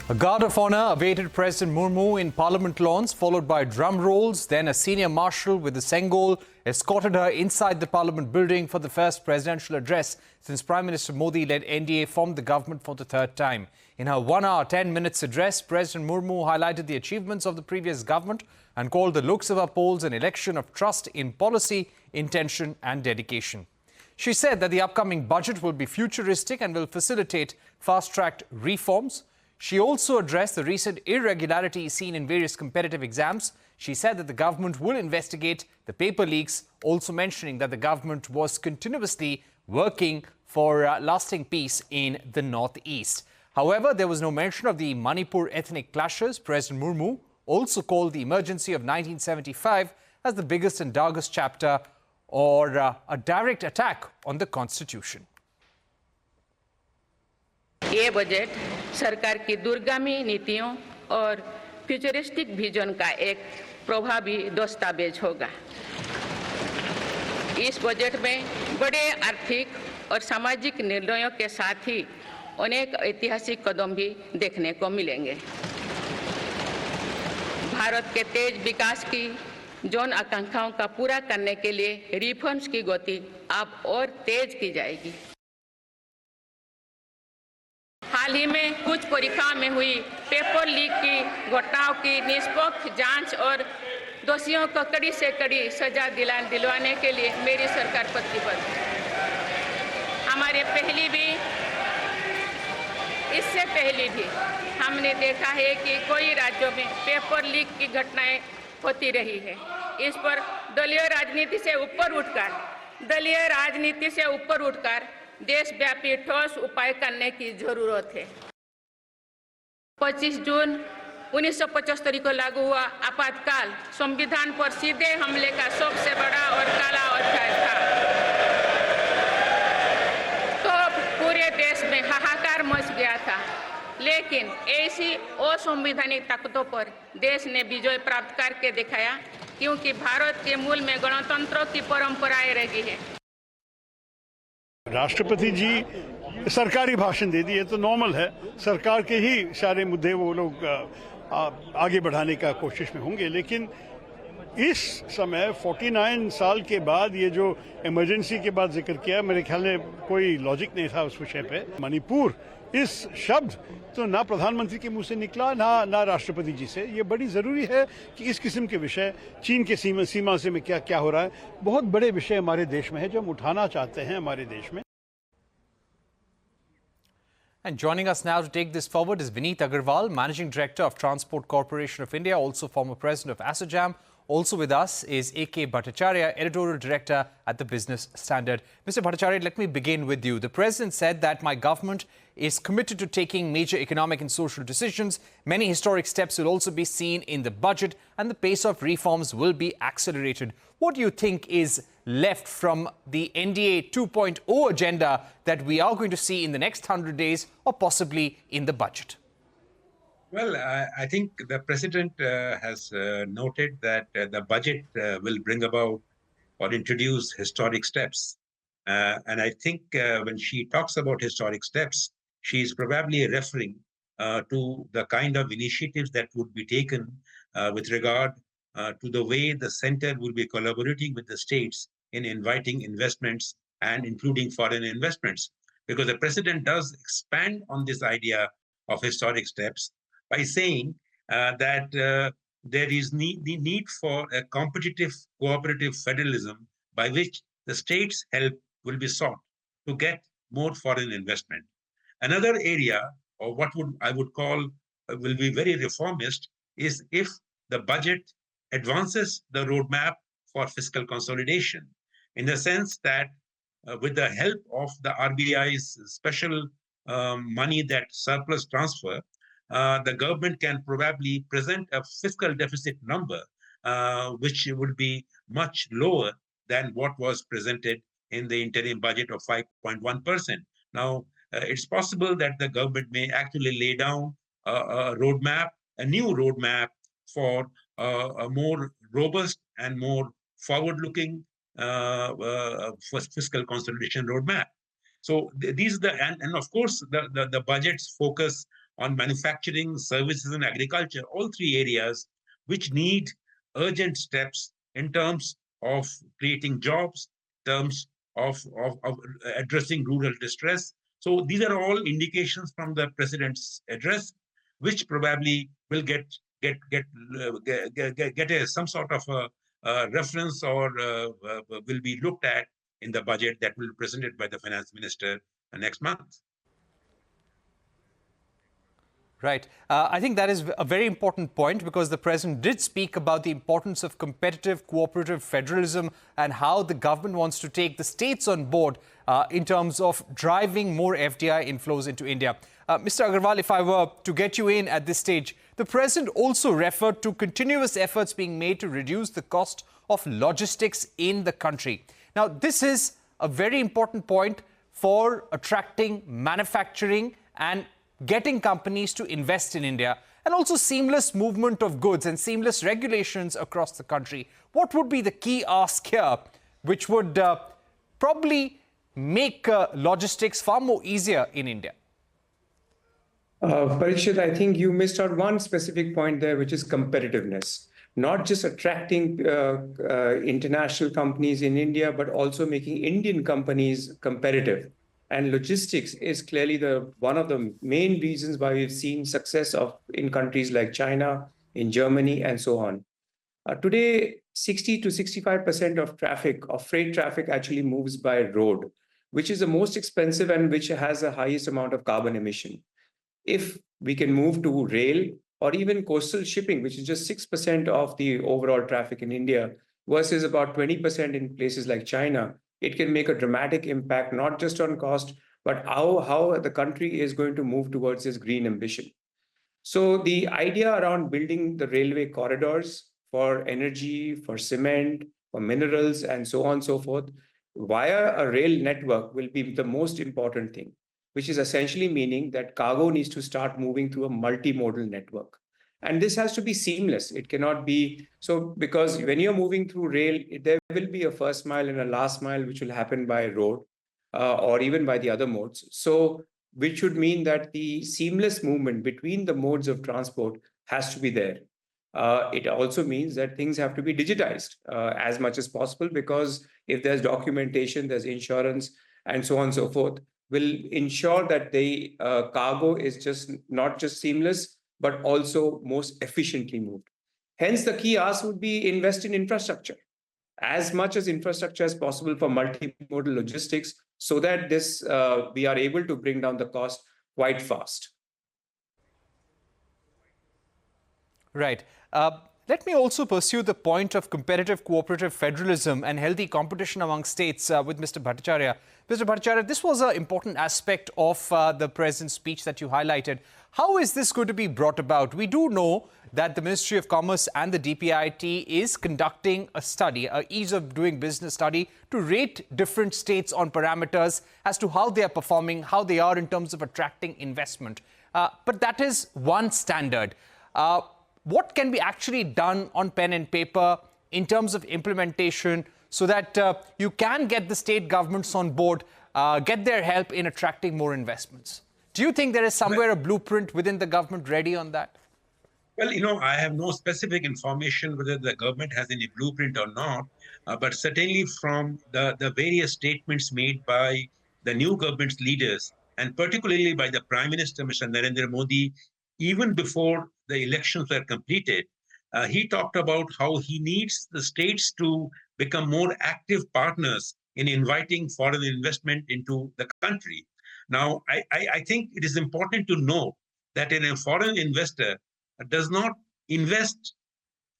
A guard of honor awaited President Murmu in Parliament lawns, followed by drum rolls. Then a senior marshal with the Sengol escorted her inside the Parliament building for the first presidential address since Prime Minister Modi led NDA formed the government for the third time. In her 1 hour, 10 minutes address, President Murmu highlighted the achievements of the previous government and called the Lok Sabha polls an election of trust in policy, intention and dedication. She said that the upcoming budget will be futuristic and will facilitate fast-tracked reforms. She also addressed the recent irregularities seen in various competitive exams. She said that the government will investigate the paper leaks, also mentioning that the government was continuously working for lasting peace in the northeast. However, there was no mention of the Manipur ethnic clashes. President Murmu also called the emergency of 1975 as the biggest and darkest chapter or a direct attack on the constitution. ये budget सरकार की दूरगामी नीतियों और futuristic vision का एक प्रभावी दस्तावेज होगा। इस बजट में बड़े आर्थिक और सामाजिक निर्णयों के साथ ही अनेक ऐतिहासिक कदम भी देखने को मिलेंगे। भारत के तेज विकास की जन आकांक्षाओं का पूरा करने के लिए रिफॉर्म्स की गति अब और तेज की जाएगी। हाल ही में कुछ परीक्षाओं में हुई पेपर लीक की घटनाओं की निष्पक्ष जांच और दोषियों को कड़ी से कड़ी सजा दिलवाने के लिए मेरी सरकार प्रतिबद्ध है। इससे पहले भी हमने देखा है कि कोई राज्यों में पेपर लीक की घटनाएं होती रही है। इस पर दलीय राजनीति से ऊपर उठकर देशव्यापी ठोस उपाय करने की जरूरत है। 25 जून 1975 को लागू हुआ आपातकाल संविधान पर सीधे हमले का सबसे बड़ा और काला अध्याय था। तो पूरे देश में हाहाकार मच गया था, लेकिन ऐसी असंवैधानिक ताकतों पर देश ने विजय प्राप्त करके दिखाया, क्योंकि भारत के मूल में गणतंत्र की परंपराएं रही है। राष्ट्रपति जी सरकारी भाषण दे दिए तो नॉर्मल है, सरकार के ही सारे मुद्दे वो लोग आगे बढ़ाने का कोशिश में होंगे। लेकिन इस समय 49 साल के बाद ये जो इमरजेंसी के बाद जिक्र किया, मेरे ख्याल में कोई लॉजिक नहीं था उस विषय पे। मणिपुर इस शब्द तो ना प्रधानमंत्री के मुंह से निकला ना राष्ट्रपति जी से। ये बड़ी जरूरी है कि इस किस्म के विषय चीन के सीमा से में क्या हो रहा है, बहुत बड़े विषय हमारे देश में है जो हम उठाना चाहते हैं हमारे देश में। And joining us now to take this forward is Vineet Agarwal, Managing Director of Transport Corporation of India, also former President of ASSOCHAM. Also with us is A.K. Bhattacharya, Editorial Director at the Business Standard. Mr. Bhattacharya, let me begin with you. The President said that my government is committed to taking major economic and social decisions. Many historic steps will also be seen in the budget and the pace of reforms will be accelerated. What do you think is left from the NDA 2.0 agenda that we are going to see in the next 100 days or possibly in the budget? Well, I think the President has noted that the budget will bring about or introduce historic steps. And I think when she talks about historic steps, she is probably referring to the kind of initiatives that would be taken with regard to the way the center will be collaborating with the states in inviting investments and including foreign investments. Because the President does expand on this idea of historic steps by saying that there is the need for a competitive, cooperative federalism by which the states' help will be sought to get more foreign investment. Another area, or what I would call will be very reformist, is if the budget advances the roadmap for fiscal consolidation, in the sense that with the help of the RBI's special money that surplus transfer, the government can probably present a fiscal deficit number which would be much lower than what was presented in the interim budget of 5.1%. Now, it's possible that the government may actually lay down a roadmap, a new roadmap for a more robust and more forward-looking fiscal consolidation roadmap. So these are and of course the budget's focus on manufacturing, services, and agriculture, all three areas which need urgent steps in terms of creating jobs, terms of addressing rural distress. So these are all indications from the president's address, which probably will get some sort of a reference or will be looked at in the budget that will be presented by the finance minister next month. Right. I think that is a very important point, because the president did speak about the importance of competitive, cooperative federalism and how the government wants to take the states on board in terms of driving more FDI inflows into India. Mr. Agarwal, if I were to get you in at this stage, the president also referred to continuous efforts being made to reduce the cost of logistics in the country. Now, this is a very important point for attracting manufacturing and getting companies to invest in India, and also seamless movement of goods and seamless regulations across the country. What would be the key ask here, which would probably make logistics far more easier in India? Parikshit, I think you missed out one specific point there, which is competitiveness. Not just attracting international companies in India, but also making Indian companies competitive. And logistics is clearly one of the main reasons why we've seen success in countries like China, in Germany, and so on. Today, 60 to 65% of freight traffic actually moves by road, which is the most expensive and which has the highest amount of carbon emission. If we can move to rail or even coastal shipping, which is just 6% of the overall traffic in India versus about 20% in places like China, it can make a dramatic impact, not just on cost, but how the country is going to move towards this green ambition. So the idea around building the railway corridors for energy, for cement, for minerals, and so on and so forth, via a rail network will be the most important thing, which is essentially meaning that cargo needs to start moving through a multimodal network. And this has to be seamless. It cannot be so, because when you're moving through rail, there will be a first mile and a last mile, which will happen by road or even by the other modes. So, which would mean that the seamless movement between the modes of transport has to be there. It also means that things have to be digitized as much as possible, because if there's documentation, there's insurance, and so on and so forth, will ensure that the cargo is just not just seamless, but also most efficiently moved. Hence, the key ask would be invest in infrastructure, as much as infrastructure as possible for multimodal logistics, so that we are able to bring down the cost quite fast. Right. Let me also pursue the point of competitive cooperative federalism and healthy competition among states with Mr. Bhattacharya. Mr. Bhattacharya, this was an important aspect of the president's speech that you highlighted. How is this going to be brought about? We do know that the Ministry of Commerce and the DPIIT is conducting a study, an ease of doing business study, to rate different states on parameters as to how they are performing, how they are in terms of attracting investment. But that is one standard. What can be actually done on pen and paper in terms of implementation so that you can get the state governments on board, get their help in attracting more investments? Do you think there is somewhere a blueprint within the government ready on that? Well, I have no specific information whether the government has any blueprint or not, but certainly from the various statements made by the new government's leaders, and particularly by the Prime Minister, Mr. Narendra Modi, even before the elections were completed, he talked about how he needs the states to become more active partners in inviting foreign investment into the country. Now, I think it is important to know that a foreign investor does not invest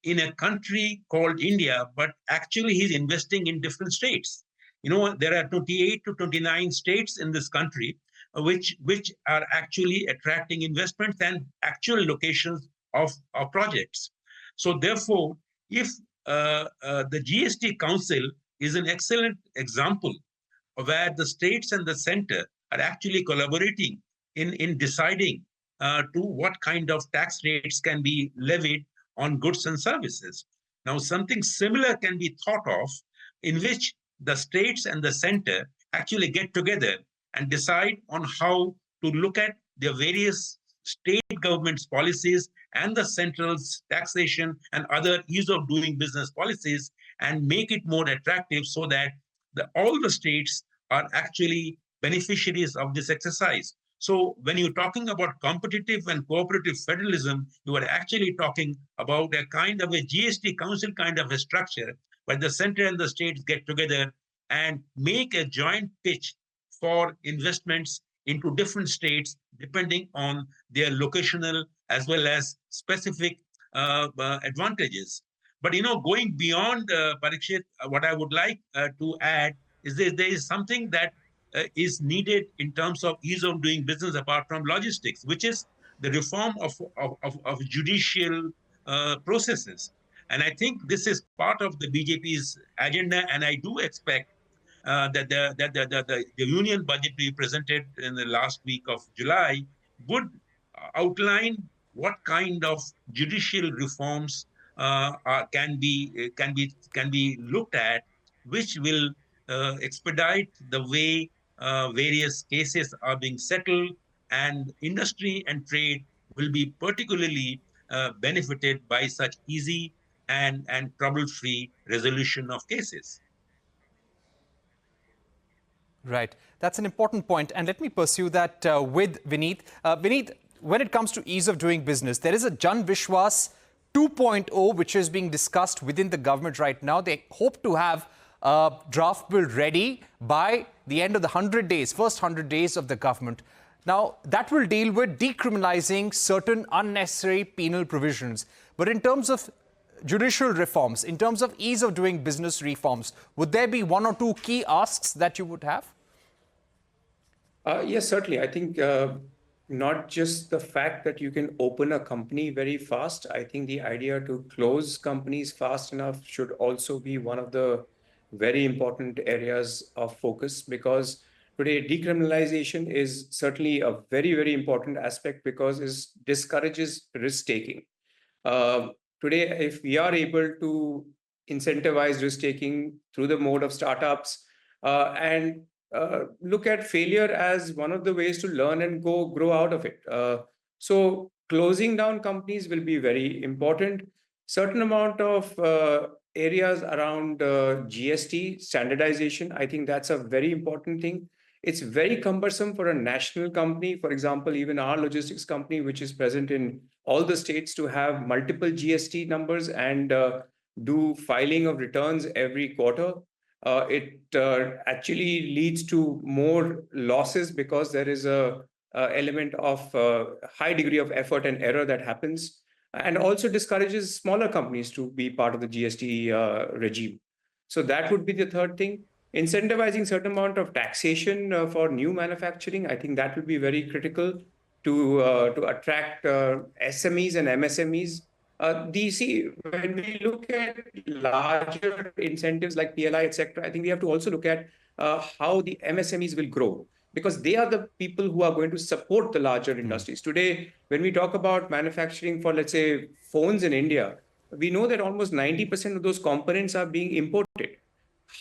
in a country called India, but actually he's investing in different states. There are 28 to 29 states in this country which are actually attracting investments and actual locations of projects. So therefore, if the GST Council is an excellent example of where the states and the center are actually collaborating in deciding to what kind of tax rates can be levied on goods and services. Now, something similar can be thought of in which the states and the center actually get together and decide on how to look at their various state government's policies and the central's taxation and other ease of doing business policies and make it more attractive so that all the states are actually beneficiaries of this exercise. So when you're talking about competitive and cooperative federalism, you are actually talking about a kind of a GST council kind of a structure where the center and the states get together and make a joint pitch for investments into different states depending on their locational as well as specific advantages. But going beyond Parikshit, what I would like to add is there is something that is needed in terms of ease of doing business apart from logistics, which is the reform of judicial processes. And I think this is part of the BJP's agenda, and I do expect that the union budget we presented in the last week of July would outline what kind of judicial reforms can be looked at, which will expedite the way various cases are being settled, and industry and trade will be particularly benefited by such easy and trouble-free resolution of cases. Right. That's an important point. And let me pursue that with Vineet. Vineet, when it comes to ease of doing business, there is a Jan Vishwas 2.0 which is being discussed within the government right now. They hope to have a draft bill ready by the end of the 100 days, first 100 days of the government. Now, that will deal with decriminalizing certain unnecessary penal provisions. But in terms of judicial reforms, in terms of ease of doing business reforms, would there be one or two key asks that you would have? Yes, certainly. I think not just the fact that you can open a company very fast. I think the idea to close companies fast enough should also be one of the very important areas of focus, because today decriminalization is certainly a very, very important aspect because it discourages risk-taking. Today, if we are able to incentivize risk-taking through the mode of startups and look at failure as one of the ways to learn and grow out of it. So closing down companies will be very important. Certain amount of areas around GST standardization, I think that's a very important thing. It's very cumbersome for a national company, for example, even our logistics company, which is present in all the states, to have multiple GST numbers and do filing of returns every quarter. It actually leads to more losses because there is a element of high degree of effort and error that happens, and also discourages smaller companies to be part of the GST regime. So that would be the third thing. Incentivizing certain amount of taxation for new manufacturing, I think that would be very critical to attract SMEs and MSMEs. When we look at larger incentives like PLI, etc., I think we have to also look at how the MSMEs will grow, because they are the people who are going to support the larger industries. Today, when we talk about manufacturing for, let's say, phones in India, we know that almost 90% of those components are being imported.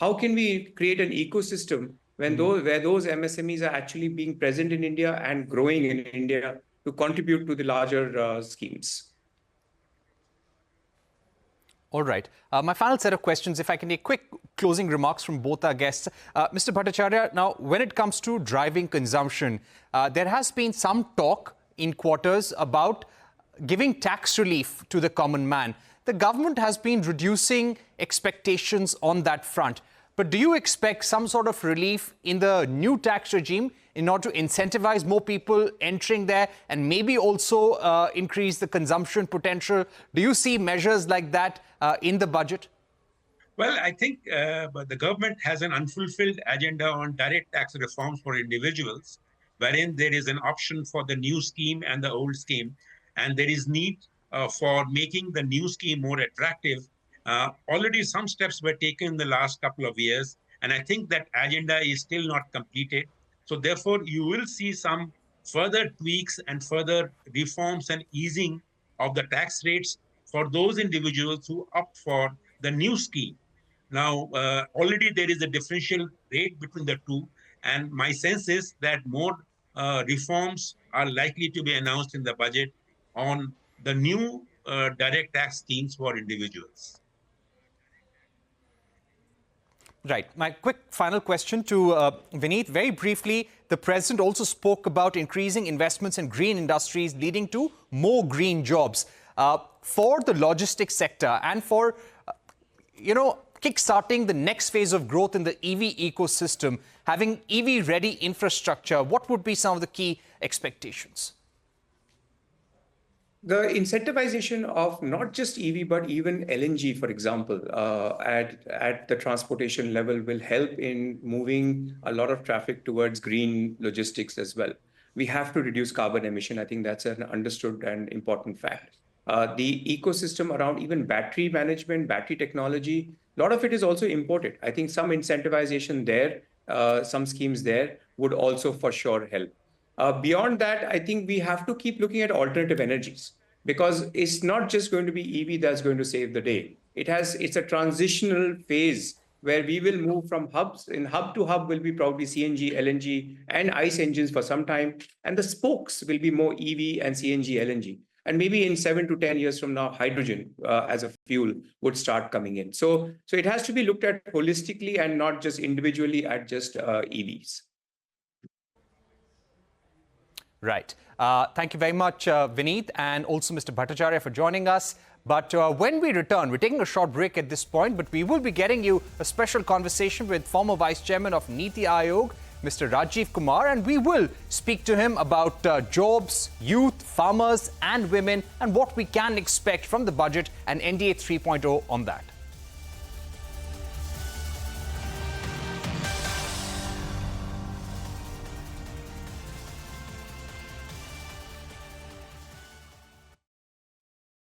How can we create an ecosystem when where those MSMEs are actually being present in India and growing in India to contribute to the larger schemes? All right. My final set of questions, if I can take quick closing remarks from both our guests. Mr. Bhattacharya, now, when it comes to driving consumption, there has been some talk in quarters about giving tax relief to the common man. The government has been reducing expectations on that front. But do you expect some sort of relief in the new tax regime in order to incentivize more people entering there and maybe also increase the consumption potential? Do you see measures like that in the budget? Well, I think the government has an unfulfilled agenda on direct tax reforms for individuals, wherein there is an option for the new scheme and the old scheme, and there is need for making the new scheme more attractive. Already some steps were taken in the last couple of years, and I think that agenda is still not completed. So therefore, you will see some further tweaks and further reforms and easing of the tax rates for those individuals who opt for the new scheme. Now, already there is a differential rate between the two, and my sense is that more reforms are likely to be announced in the budget on the new direct tax schemes for individuals? Right. My quick final question to Vineet. Very briefly, the president also spoke about increasing investments in green industries, leading to more green jobs. For the logistics sector and for, kickstarting the next phase of growth in the EV ecosystem, having EV-ready infrastructure, what would be some of the key expectations? The incentivization of not just EV, but even LNG, for example, at the transportation level will help in moving a lot of traffic towards green logistics as well. We have to reduce carbon emission. I think that's an understood and important fact. The ecosystem around even battery management, battery technology, a lot of it is also imported. I think some incentivization there, some schemes there would also for sure help. Beyond that, I think we have to keep looking at alternative energies because it's not just going to be EV that's going to save the day. It's a transitional phase where we will move from hubs. In hub to hub will be probably CNG, LNG, and ICE engines for some time, and the spokes will be more EV and CNG, LNG. And maybe in 7 to 10 years from now, hydrogen as a fuel would start coming in. So it has to be looked at holistically and not just individually at just EVs. Right. Thank you very much, Vineet, and also Mr. Bhattacharya for joining us. But when we return, we're taking a short break at this point, but we will be getting you a special conversation with former Vice Chairman of Niti Aayog, Mr. Rajiv Kumar, and we will speak to him about jobs, youth, farmers and women, and what we can expect from the budget and NDA 3.0 on that.